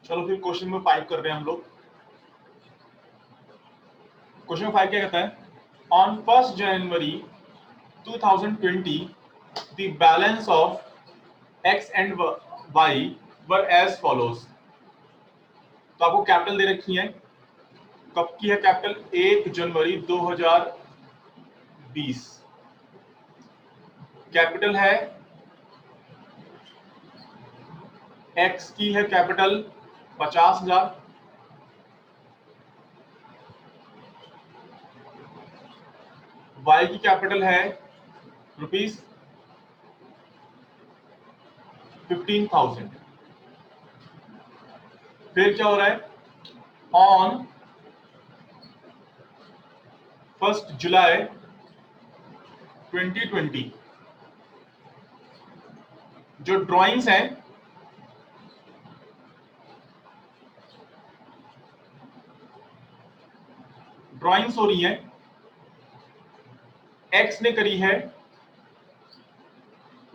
चलो फिर question number 5 कर रहे हैं हम लोग। क्वेश्चन नंबर 5 क्या कहता है? On 1 January 2020 the balance of X and Y were as follows. तो आपको कैपिटल दे रखी है, कब की है कैपिटल? 1 जनवरी 2020। कैपिटल है एक्स की है कैपिटल 50,000, वाई की कैपिटल है ₹15,000। फिर क्या हो रहा है? ऑन 1 जुलाई 2020 जो ड्राइंग्स हैं ड्राइंग्स हो रही हैं, एक्स ने करी है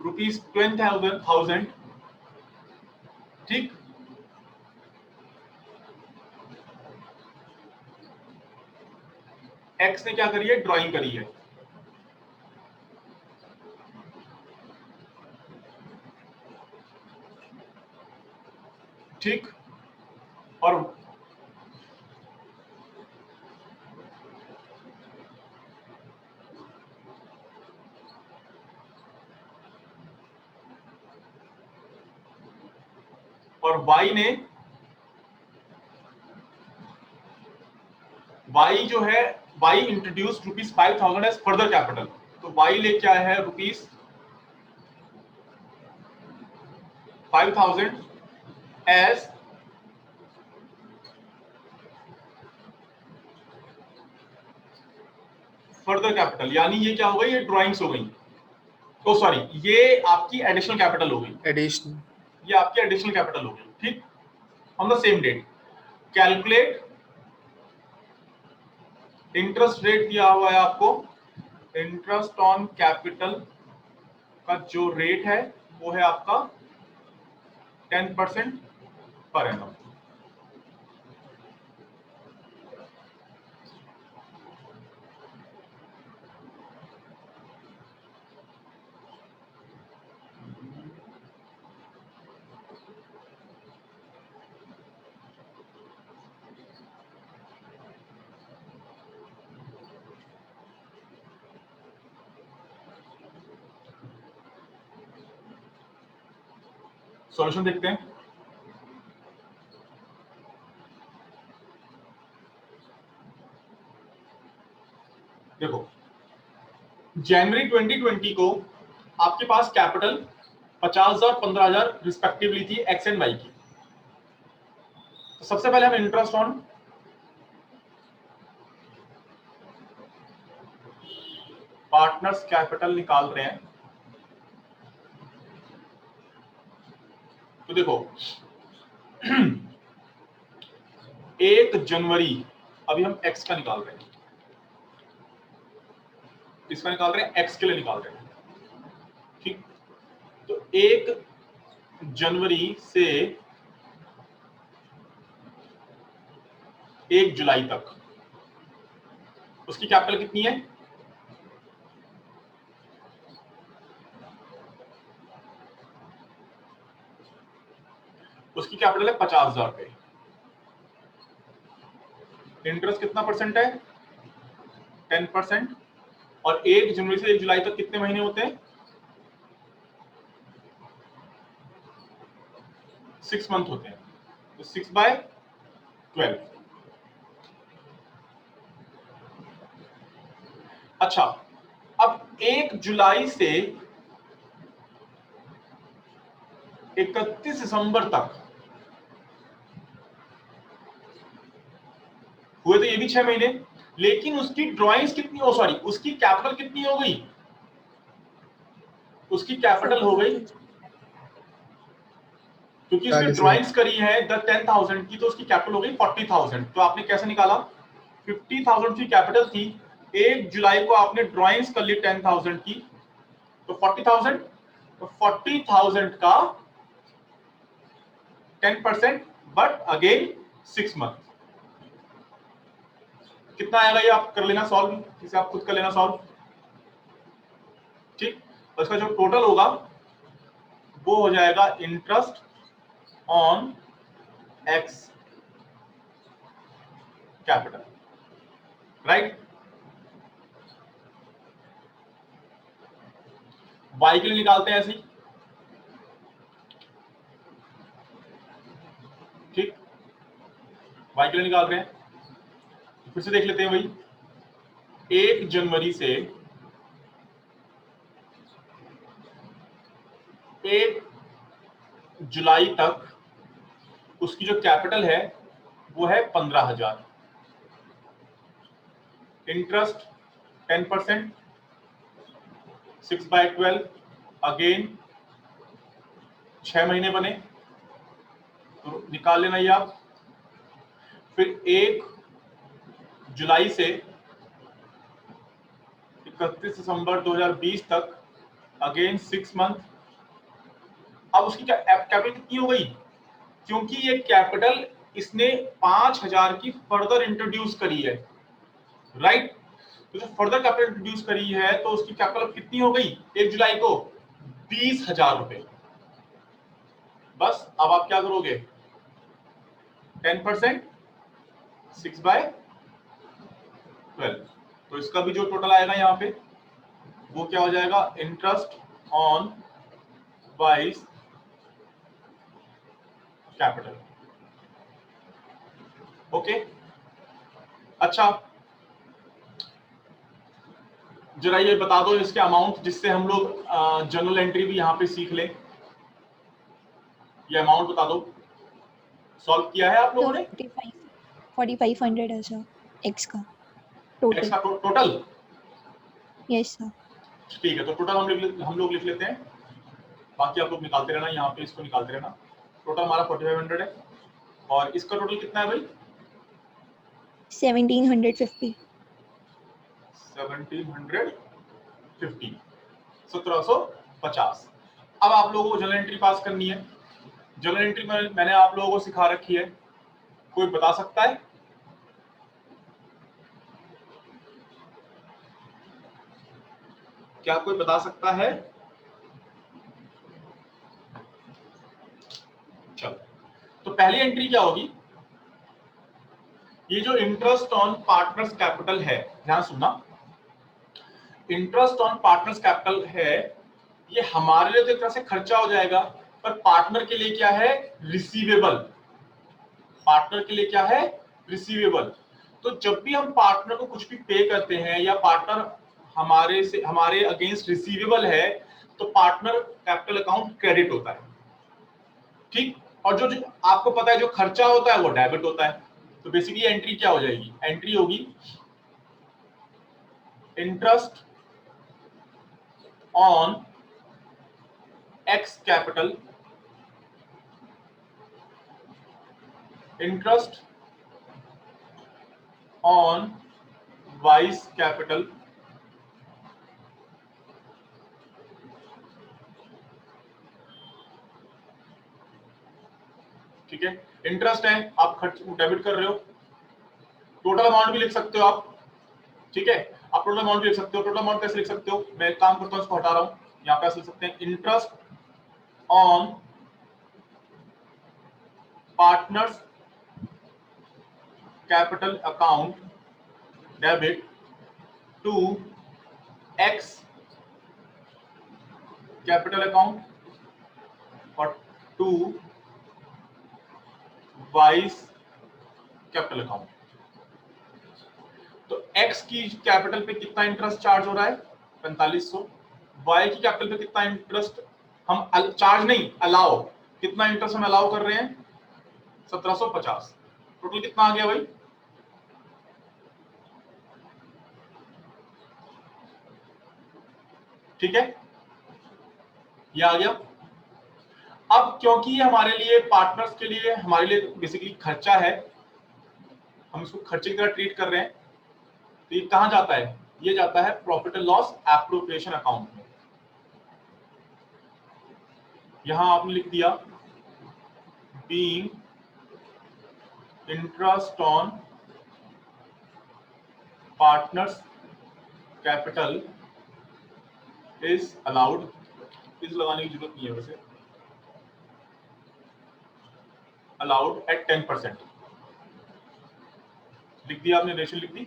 ₹20,000, ठीक। एक्स ने क्या करी है? ड्राइंग करी है। ठीक। और वाई जो है, Y introduce ₹5,000 as further capital. तो वाई लेके आया है ₹5,000 एज फर्दर कैपिटल, यानी ये क्या हो गई? ये ड्राइंग्स हो गई। तो सॉरी, ये आपकी एडिशनल कैपिटल हो गई। एडिशनल, ये आपकी एडिशनल कैपिटल हो गई, ठीक। On the same date calculate interest rate दिया हुआ है आपको। इंटरेस्ट ऑन कैपिटल का जो रेट है वो है आपका 10% पर एनम। सॉल्यूशन देखते हैं। देखो, जनवरी 2020 को आपके पास कैपिटल 50,000 15,000 रिस्पेक्टिवली थी एक्स एंड वाई की। तो सबसे पहले हम इंटरेस्ट ऑन पार्टनर्स कैपिटल निकाल रहे हैं। तो देखो 1 जनवरी, अभी हम एक्स का निकाल रहे हैं। किसका निकाल रहे हैं? एक्स के लिए निकाल रहे हैं, ठीक। तो 1 जनवरी से 1 जुलाई तक उसकी कैपिटल कितनी है? उसकी कैपिटल है 50,000 रुपए। इंटरेस्ट कितना परसेंट है? 10%। और 1 जनवरी से 1 जुलाई तक कितने महीने होते हैं? 6 मंथ होते हैं। तो 6/12। अच्छा, अब 1 जुलाई से 31 दिसंबर तक हुए तो ये भी 6 महीने, लेकिन उसकी ड्राइंग्स कितनी, ओ सॉरी, उसकी कैपिटल कितनी हो गई? उसकी कैपिटल हो गई, क्योंकि उसने ड्राइंग्स करी है 10,000 की, तो उसकी कैपिटल हो गई 40,000। तो आपने कैसे निकाला? 50,000 की कैपिटल थी, 1 जुलाई को आपने ड्राइंग्स कर ली 10,000 की, तो 40,000। तो 40,000 का 10% बट अगेन 6 मंथ। कितना आएगा ये आप कर लेना सॉल्व, इसे आप खुद कर लेना सॉल्व। ठीक, उसका जो टोटल होगा वो हो जाएगा interest on X capital, right. Y के लिए निकालते हैं ऐसे ही, ठीक, वाई के लिए निकाल रहे हैं। फिर से देख लेते हैं भाई, 1 जनवरी से 1 जुलाई तक उसकी जो कैपिटल है वो है 15,000। इंटरेस्ट 10%, 6/12, अगेन 6 महीने बने तो निकाल लेना ये आप। फिर 1 जुलाई से 31 दिसंबर 2020 तक अगेन 6 मंथ। अब उसकी कैपिटल कितनी हो गई, क्योंकि ये कैपिटल इसने 5,000 की फर्दर इंट्रोड्यूस करी है, राइट। तो जो फर्दर कैपिटल इंट्रोड्यूस करी है तो उसकी कैपिटल कितनी हो गई 1 जुलाई को 20,000 रुपए। बस अब आप क्या करोगे, 10%, 6/12, तो इसका भी जो टोटल आएगा यहाँ पे वो क्या हो जाएगा, interest on wise capital. Okay, अच्छा जरा ये बता दो इसके अमाउंट, जिससे हम लोग जर्नल एंट्री भी यहाँ पे सीख लें। ये अमाउंट बता दो, सॉल्व किया है आप लोगों ने? 4500 है सर, एक्स का एक्स टोटल। का टोटल, यस सर। ठीक है, तो टोटल हम लोग लिख लेते हैं, बाकी आप लोग निकालते रहना, यहाँ पे इसको निकालते रहना। टोटल हमारा 4500 है, और इसका टोटल कितना है भाई? 1750। 1750। अब आप लोगों को जर्नल एंट्री पास करनी है। जर्नल एंट्री में मैंने आप लोगों को सिखा रखी है, कोई बता सकता है? क्या कोई बता सकता है? चलो, तो पहली एंट्री क्या होगी, ये जो इंटरेस्ट ऑन पार्टनर्स कैपिटल है, ध्यान सुनना, इंटरेस्ट ऑन पार्टनर्स कैपिटल है, ये हमारे लिए तो एक तरह से खर्चा हो जाएगा, पर पार्टनर के लिए क्या है, रिसीवेबल। पार्टनर के लिए क्या है, रिसीवेबल। तो जब भी हम पार्टनर को कुछ भी पे करते हैं या पार्टनर हमारे अगेंस्ट रिसीवेबल है, तो पार्टनर कैपिटल अकाउंट क्रेडिट होता है, ठीक। और जो आपको पता है जो खर्चा होता है वो डेबिट होता है। तो बेसिकली एंट्री क्या हो जाएगी, एंट्री होगी interest on X capital, interest on wise capital, ठीक है। इंटरेस्ट है, आप खर्च डेबिट कर रहे हो, टोटल अमाउंट भी लिख सकते हो आप, ठीक है। आप टोटल अमाउंट भी लिख सकते हो। टोटल अमाउंट कैसे लिख सकते हो, मैं एक काम करता हूं, इसको हटा रहा हूं, यहां पे ऐसे लिख सकते हैं, interest on partners capital account debit to X capital account और टू वाइज कैपिटल अकाउंट। तो एक्स की कैपिटल पे कितना इंटरेस्ट चार्ज हो रहा है, 4500। वाई की कैपिटल पे कितना इंटरेस्ट हम चार्ज नहीं, अलाउ, कितना इंटरेस्ट हम अलाउ कर रहे हैं, 1750। टोटल कितना आ गया भाई, ठीक है, ये आ गया। अब क्योंकि ये हमारे लिए पार्टनर्स के लिए हमारे लिए बेसिकली खर्चा है, हम इसको खर्चे की तरह ट्रीट कर रहे हैं, तो ये कहां जाता है, ये जाता है profit and loss appropriation account में। यहां आपने लिख दिया being interest on partners capital is allowed, is लगाने की जरूरत नहीं है वैसे, अलाउड एट 10%। लिख दिया आपने, रेशियो लिख दी।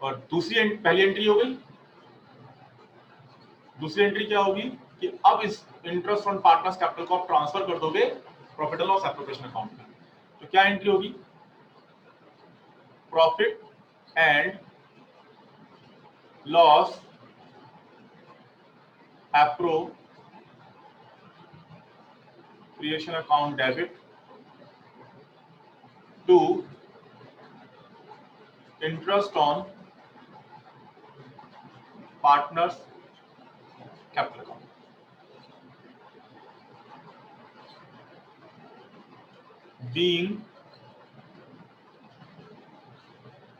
और दूसरी पहली एंट्री हो गई। दूसरी एंट्री क्या होगी कि अब इस इंटरेस्ट ऑन पार्टनर्स कैपिटल को आप ट्रांसफर कर दोगे profit and loss appropriation account में। तो क्या एंट्री होगी? Profit and loss appropriation account debit to interest on partners capital account. Being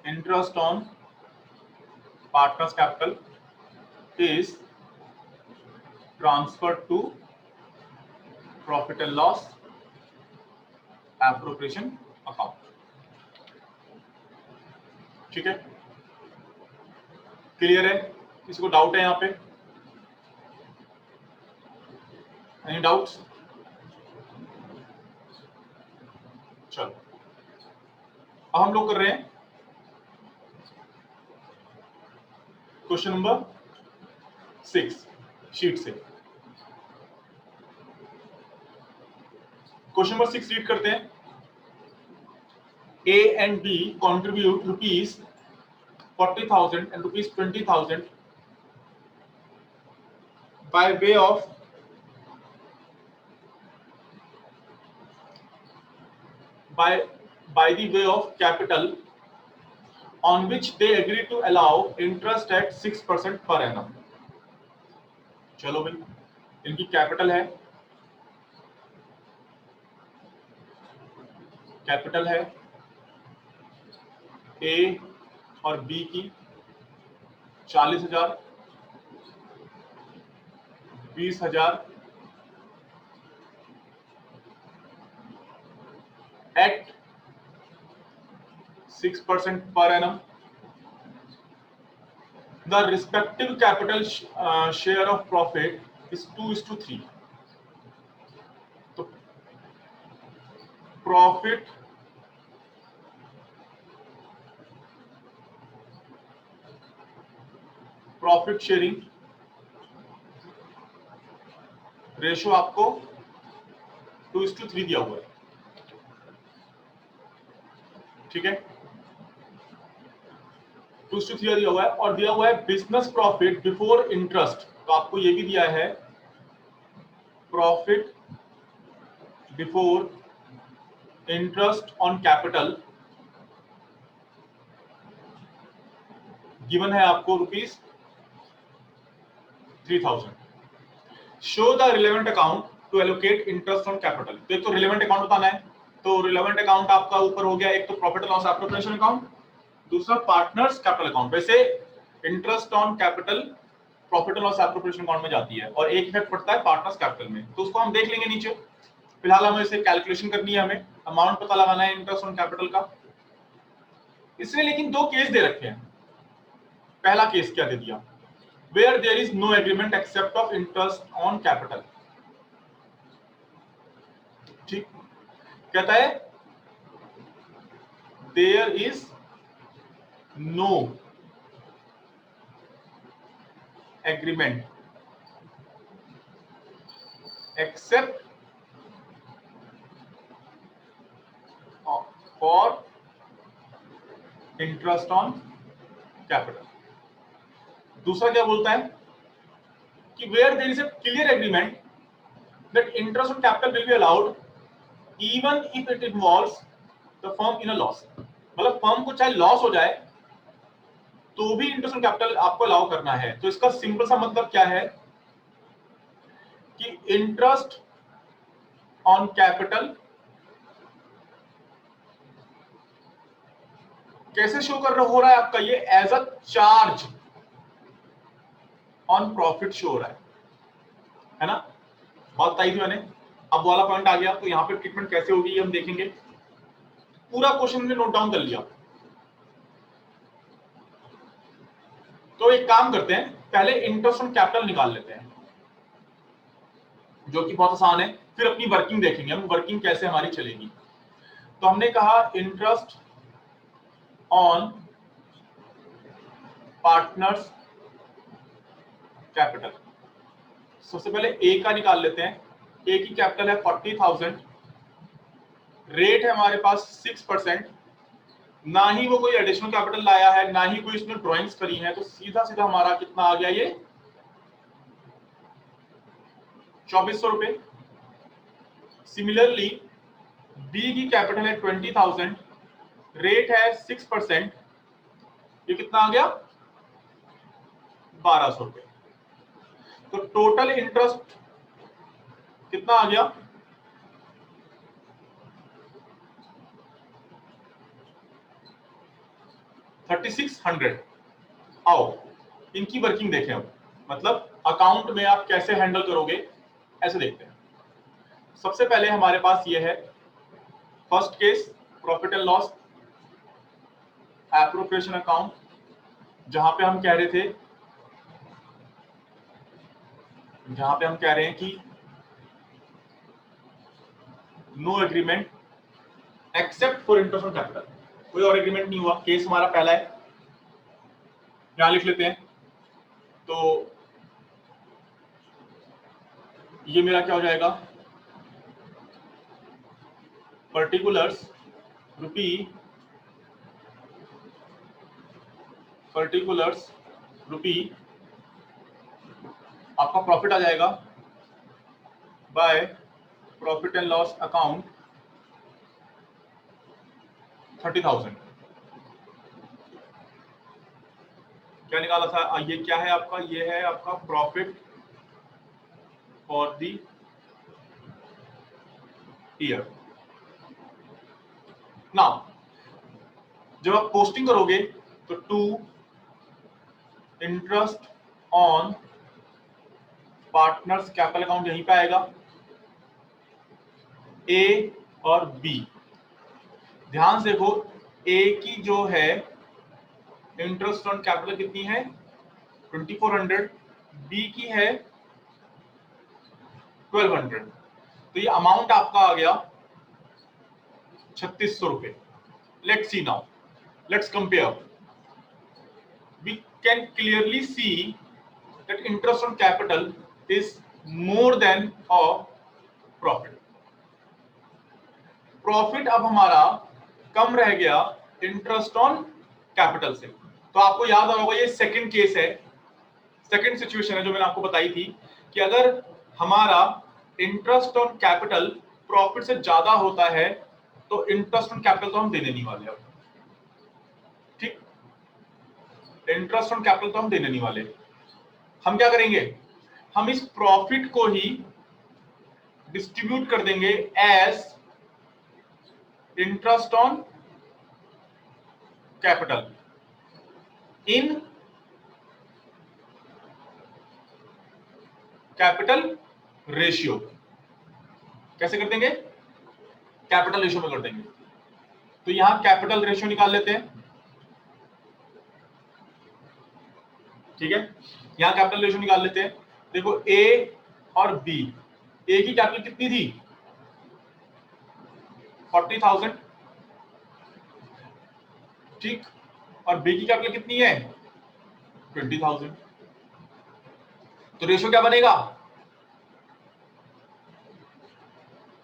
interest on partners capital is transferred to profit and loss appropriation account। ठीक है, clear है? किसी को doubt है यहाँ पे? Any doubts? चलो अब हम लोग कर रहे हैं क्वेश्चन नंबर 6 शीट से। क्वेश्चन नंबर 6 रीड करते हैं। A and B contribute rupees 40,000 and rupees 20,000 by way of by the way of capital on which they agree to allow interest at 6% per annum। चलो भाई, इनकी capital है, capital है ए और B की 40,000, 20,000 at 6% per annum। The respective capital share of profit is 2:3। तो profit sharing ratio आपको 2:3 दिया हुआ है। ठीक है, 2:3 दिया हुआ है और दिया हुआ है बिजनेस प्रॉफिट बिफोर इंटरेस्ट। तो आपको ये भी दिया है profit before interest on capital, given है आपको ₹3,000। Show the relevant account to allocate interest on capital. तो एक तो रिलेवेंट अकाउंट बताना है, तो रिलेवेंट अकाउंट आपका ऊपर हो गया, एक तो profit and loss appropriation account, दूसरा पार्टनर्स कैपिटल अकाउंट। वैसे interest on capital profit and loss appropriation account में जाती है और एक इफेक्ट पड़ता है पार्टनर्स कैपिटल में, तो उसको हम देख लेंगे नीचे। फिलहाल हमें इसे कैलकुलेशन करनी है, हमें अमाउंट पता लगाना है इंटरेस्ट ऑन कैपिटल का। इसमें लेकिन दो केस दे रखे हैं। पहला केस क्या दे दिया? where there is no agreement except of interest on capital। ठीक, कहता है there is no agreement except for interest on capital। दूसरा क्या बोलता है कि where there is a clear agreement that interest on capital will be allowed even if it involves the firm in a loss। मतलब firm को चाहे loss हो जाए तो भी इंटरेस्ट ऑन कैपिटल आपको अलाउ करना है। तो इसका सिंपल सा मतलब क्या है कि इंटरेस्ट ऑन कैपिटल कैसे शो हो रहा है आपका? ये as a charge on profit show हो रहा है ना? बात बताई थी मैंने अब वाला पॉइंट आ गया, तो यहाँ पे ट्रीटमेंट कैसे होगी ये हम देखेंगे। पूरा क्वेश्चन में नोट डाउन कर लिया। तो एक काम करते हैं, पहले इंटरेस्ट ऑन कैपिटल निकाल लेते हैं, जो कि बहुत आसान है, फिर अपनी वर्किंग देखेंगे हम, वर्किंग कैसे हमारी चलेगी। तो हमने कहा इंटरेस्ट ऑन पार्टनर्स कैपिटल। सबसे पहले ए का निकाल लेते हैं। ए की कैपिटल है 40,000, रेट है हमारे पास 6%, ना ही वो कोई एडिशनल कैपिटल लाया है, ना ही कोई इसमें ड्राइंग्स करी है, तो सीधा सीधा हमारा कितना आ गया ये 2400 रुपए। सिमिलरली बी की कैपिटल है 20,000, रेट है 6%, ये कितना आ गया 1200 रुपए। तो टोटल इंटरेस्ट कितना आ गया 3600। आओ इनकी वर्किंग देखें अब, मतलब अकाउंट में आप कैसे हैंडल करोगे ऐसे देखते हैं। सबसे पहले हमारे पास ये है first case, profit and loss appropriation account, जहां पे हम कह रहे हैं कि no agreement except for interest on capital, कोई और एग्रीमेंट नहीं हुआ। केस हमारा पहला है, यहां लिख लेते हैं। तो ये मेरा क्या हो जाएगा, पर्टिकुलर्स रुपी आपका प्रॉफिट आ जाएगा by profit and loss account 30,000। क्या निकाला था, ये क्या है आपका, ये है आपका profit for the year. Now जब आप पोस्टिंग करोगे तो to interest on partners capital account यहीं पे आएगा, ए और बी। ध्यान से देखो, ए की जो है इंटरेस्ट ऑन कैपिटल कितनी है 2400, बी की है 1200, तो ये अमाउंट आपका आ गया 3600 रुपए। Let's see now, let's compare. We can clearly see that interest on capital is more than of profit. Profit अब हमारा कम रह गया इंटरेस्ट ऑन कैपिटल से। तो आपको याद आ होगा ये सेकंड केस है, सेकंड सिचुएशन है जो मैंने आपको बताई थी कि अगर हमारा इंटरेस्ट ऑन कैपिटल प्रॉफिट से ज्यादा होता है तो इंटरेस्ट ऑन कैपिटल तो हम देने नहीं वाले। ठीक, इंटरेस्ट ऑन कैपिटल तो हम देने नहीं वाले। हम क्या करेंगे, हम इस प्रॉफिट को ही डिस्ट्रीब्यूट कर देंगे as interest on capital in capital ratio. कैसे कर देंगे, कैपिटल रेशियो में कर देंगे। तो यहां कैपिटल रेशियो निकाल लेते हैं, ठीक है, यहां कैपिटल रेशियो निकाल लेते हैं। देखो ए और बी, ए की कैपिटल कितनी थी 40,000, ठीक, और बी की कैपिटल कितनी है 20,000। तो रेशियो क्या बनेगा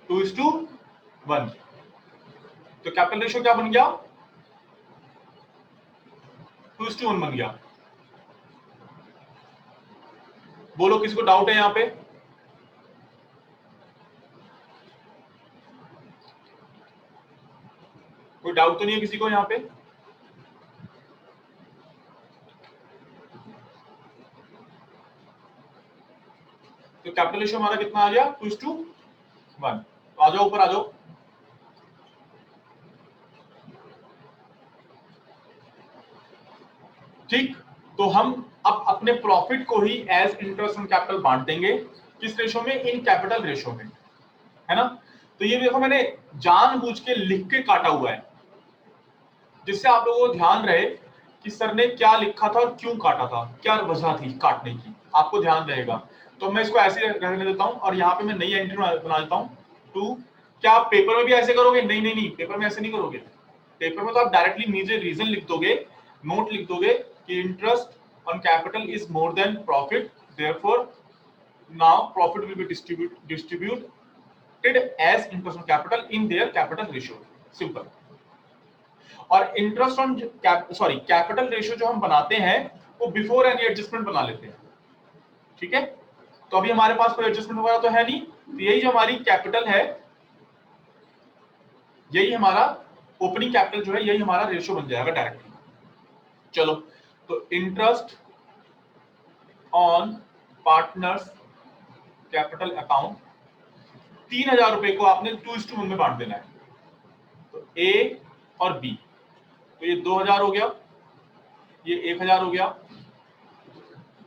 2:1। तो कैपिटल रेशियो क्या बन गया 2:1 बन गया। बोलो किसी को डाउट है यहां पे, कोई डाउट तो नहीं है किसी को यहां पे। तो कैपिटल रेशियो हमारा कितना आ गया 2:1। तो आ जाओ ऊपर आ जाओ। ठीक, तो हम अब अपने प्रॉफिट को ही एज इंटरेस्ट ऑन कैपिटल बांट देंगे, किस रेशियो में, इन कैपिटल रेशियो में। है ना। तो ये देखो मैंने जानबूझ के लिख के काटा हुआ है, जिससे आप लोगों को ध्यान रहे कि सर ने क्या लिखा था और क्यों काटा था, क्या वजह थी काटने की, आपको ध्यान रहेगा। तो मैं इसको ऐसे रहने देता हूं और यहाँ पे मैं नई एंट्री बना देता हूँ 2। क्या आप पेपर में भी ऐसे करोगे? नहीं नहीं नहीं, पेपर में ऐसे नहीं करोगे। पेपर में तो आप डायरेक्टली नीचे रीजन लिख दोगे, नोट लिख दोगे कि interest on capital is more than profit, therefore now profit will be distributed as interest on capital in their capital ratio, simple. और इंटरेस्ट ऑन कैपिटल रेशियो जो हम बनाते हैं वो बिफोर एनी एडजस्टमेंट बना लेते हैं, ठीक है। तो अभी हमारे पास कोई एडजस्टमेंट वगैरह तो है नहीं, तो यही जो हमारी कैपिटल है, यही हमारा ओपनिंग कैपिटल जो है, यही हमारा रेशियो बन जाएगा डायरेक्टली। चलो, तो interest on partners capital account 3000 रुपए को आपने 2:1 में बांट देना है। तो ए और बी, तो ये 2000 हो गया, ये 1000 हो गया,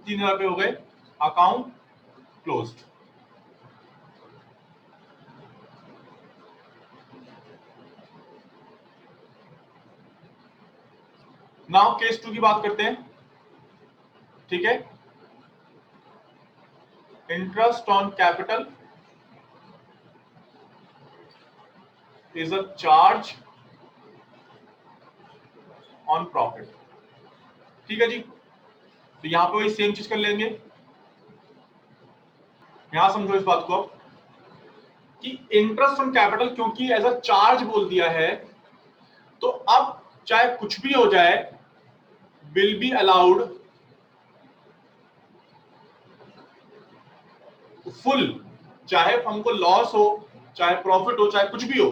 3000 रुपए हो गए, अकाउंट क्लोज्ड। नाउ केस 2 की बात करते हैं, ठीक है। Interest on capital is a charge on profit, ठीक है जी। तो यहां पे वही सेम चीज कर लेंगे। यहां समझो इस बात को अब कि इंटरेस्ट ऑन कैपिटल क्योंकि एज अ चार्ज बोल दिया है, तो अब चाहे कुछ भी हो जाए विल बी अलाउड फुल, चाहे हमको लॉस हो, चाहे प्रॉफिट हो, चाहे कुछ भी हो,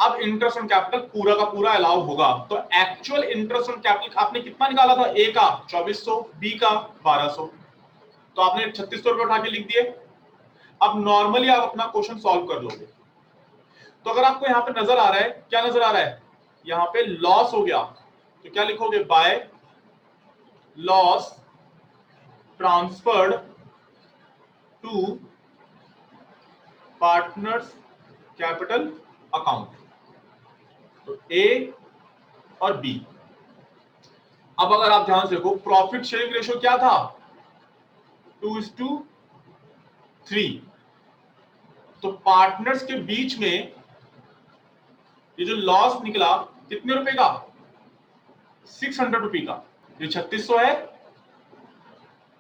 अब इंटरेस्ट ऑन कैपिटल पूरा का पूरा अलाउ होगा। तो एक्चुअल इंटरेस्ट ऑन कैपिटल आपने कितना निकाला था? ए का 2400, बी का 1200, तो आपने 3600 रुपए उठा के लिख दिए। अब नॉर्मली आप अपना क्वेश्चन सॉल्व कर लोगे। तो अगर आपको यहां पे नजर आ रहा है, क्या नजर आ रहा है? यहां पे लॉस हो गया, तो क्या लिखोगे? By loss transferred to partners capital account, तो ए और बी। अब अगर आप ध्यान से देखो, प्रॉफिट शेयरिंग रेशियो क्या था? 2:3। तो पार्टनर्स के बीच में ये जो लॉस निकला कितने रुपए का? 600 रुपए का। ये 3600 है,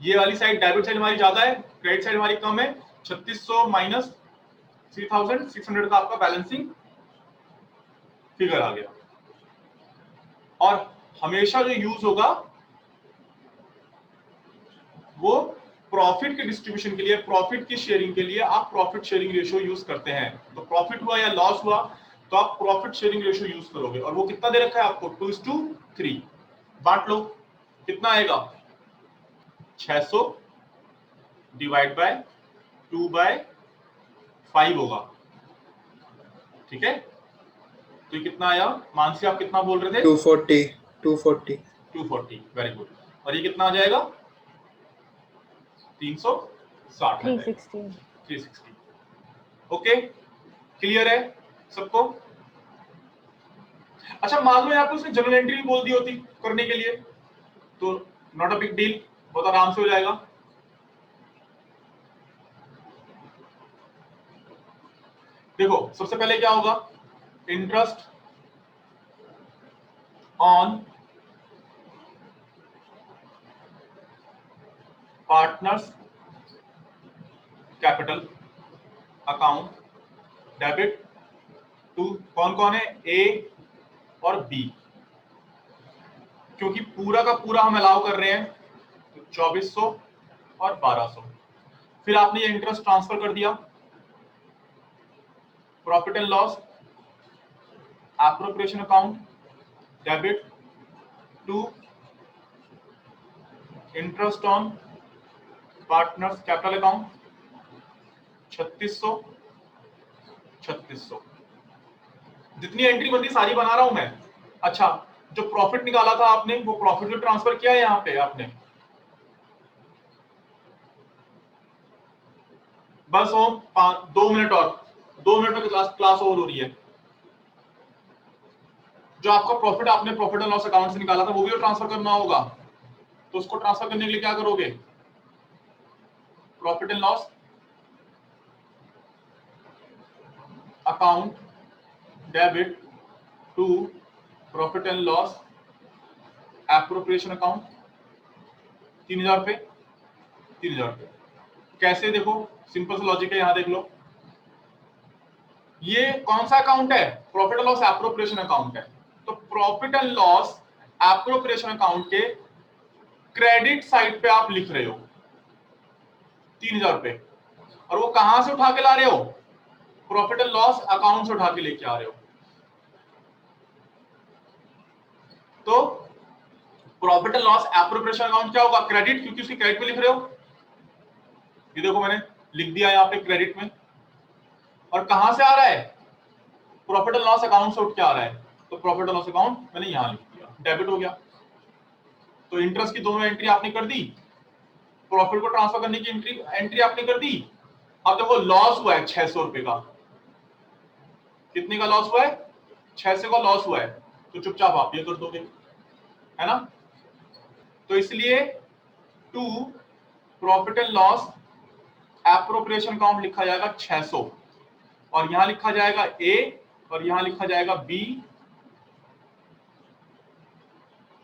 ये वाली साइड डेबिट साइड हमारी ज्यादा है, क्रेडिट साइड हमारी कम है। 3600 माइनस 3600 का आपका बैलेंसिंग फिगर आ गया। और हमेशा जो यूज होगा वो प्रॉफिट के डिस्ट्रीब्यूशन के लिए, प्रॉफिट की शेयरिंग के लिए आप प्रॉफिट शेयरिंग रेशियो यूज करते हैं। तो प्रॉफिट हुआ या लॉस हुआ तो आप प्रॉफिट शेयरिंग रेशियो यूज करोगे। और वो कितना दे रखा है आपको? 2:3। बांट लो, कितना आएगा? 600 डिवाइड बाय 2/5 होगा, ठीक है। तो ये कितना आया? मानसी आप कितना बोल रहे थे? 240 240, वेरी गुड। और ये कितना आ जाएगा? 360 360। ओके, क्लियर है सबको? अच्छा, मान लो यहाँ पे उसने जनरल एंट्री बोल दी होती करने के लिए, तो नॉट अ बिग डील, बहुत आराम से हो जाएगा। देखो सबसे पहले क्या होगा? Interest on partners capital account debit to, कौन कौन है? ए और बी, क्योंकि पूरा का पूरा हम अलाउ कर रहे हैं, तो 2400 और 1200। फिर आपने ये इंटरेस्ट ट्रांसफर कर दिया, profit and loss appropriation account debit to interest on partners capital account 3600 3600। जितनी एंट्री बनती सारी बना रहा हूं मैं। अच्छा, जो प्रॉफिट निकाला था आपने, वो प्रॉफिट में ट्रांसफर किया है यहाँ पे आपने, बस हो 2 मिनट और, 2 मिनट में क्लास ओवर हो रही है। जो आपका प्रॉफिट आपने प्रॉफिट एंड लॉस अकाउंट से निकाला था वो भी ट्रांसफर करना होगा, तो उसको ट्रांसफर करने के लिए क्या करोगे, profit and loss account debit to profit and loss appropriation account, 3000 पे 3000 पे। कैसे, देखो सिंपल सा लॉजिक है, यहां देख लो, ये कौन सा अकाउंट है, profit and loss appropriation account है। तो profit and loss appropriation account के क्रेडिट साइड पे आप लिख रहे हो 3000 रुपए, और वो कहां से उठा के ला रहे हो, प्रॉफिट एंड लॉस अकाउंट से उठा के लेके आ रहे हो। तो profit and loss appropriation account क्या होगा, क्रेडिट, क्योंकि उसकी क्रेडिट में लिख रहे हो। ये देखो मैंने लिख दिया यहाँ पे क्रेडिट में, और कहां से आ रहा है, प्रॉफिट एंड लॉस अकाउंट से उठ के आ रहा है, तो प्रॉफिट एंड लॉस अकाउंट मैंने यहां लिख दिया, डेबिट हो गया। तो इंटरेस्ट की दोनों एंट्री आपने कर दी, प्रॉफिट को ट्रांसफर करने की एंट्री आपने कर दी। अब देखो लॉस हुआ है 600 रुपए का, कितने का लॉस हुआ है, 600 का लॉस हुआ है, तो चुपचाप आप ये कर दोगे, है ना। तो इसलिए to profit and loss appropriation account लिखा जाएगा 600, और यहां लिखा जाएगा ए, और यहां लिखा जाएगा बी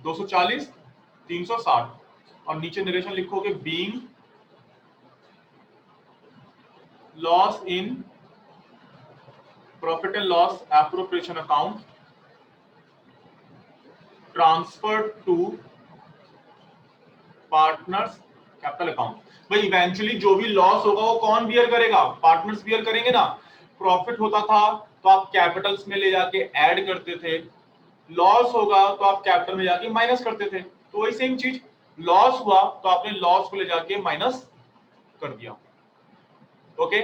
240 360, और नीचे नरेशन लिखोगे being loss in profit and loss appropriation account transfer to partners capital account. भाई इवेंचुअली जो भी लॉस होगा वो कौन बियर करेगा, पार्टनर्स बियर करेंगे ना। प्रॉफिट होता था तो आप कैपिटल्स में ले जाके ऐड करते थे, लॉस होगा तो आप कैपिटल में जाके माइनस करते थे। तो वही सेम चीज, लॉस हुआ तो आपने लॉस को ले जाके माइनस कर दिया। ओके,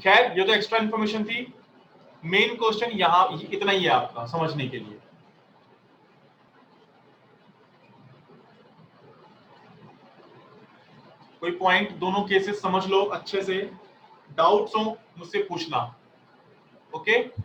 खैर ये तो एक्स्ट्रा इंफॉर्मेशन थी, मेन क्वेश्चन यहां इतना ही है आपका समझने के लिए। कोई पॉइंट, दोनों केसेस समझ लो अच्छे से, डाउट्स हो मुझसे पूछना। ओके